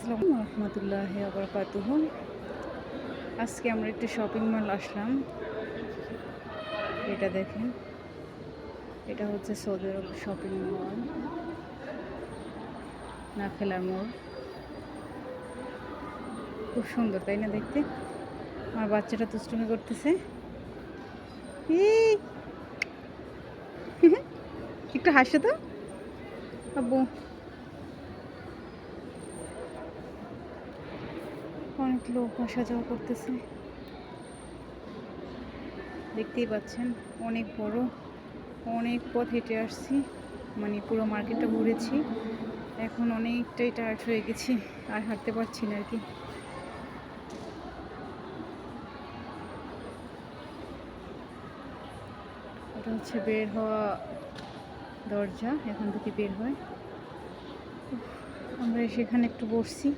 আসসালামু রহমতুল্লাহি ওয়া বারাকাতুহু। আজকে আমরা একটি শপিং মল আসলাম। এটা দেখেন, এটা হচ্ছে সৌদি আরব শপিং মল, নাখেলার মোড়। খুব সুন্দর, তাই না দেখতে? আমার বাচ্চাটা দুষ্টুমি করতেছে। এই, একটু হাসো তো আব্বু। অনেক লোক আসা যাওয়া করতেছে, দেখতেই পাচ্ছেন। অনেক বড়, অনেক পথ হেঁটে আসছি, মানে পুরো মার্কেটটা ঘুরেছি। এখন অনেকটাই টায়ার্ড হয়ে গেছি, আর হাঁটতে পারছি না আর কি। এটা হচ্ছে বের হওয়া দরজা, এখান থেকে বের হয়। আমরা সেখানে একটু বসছি।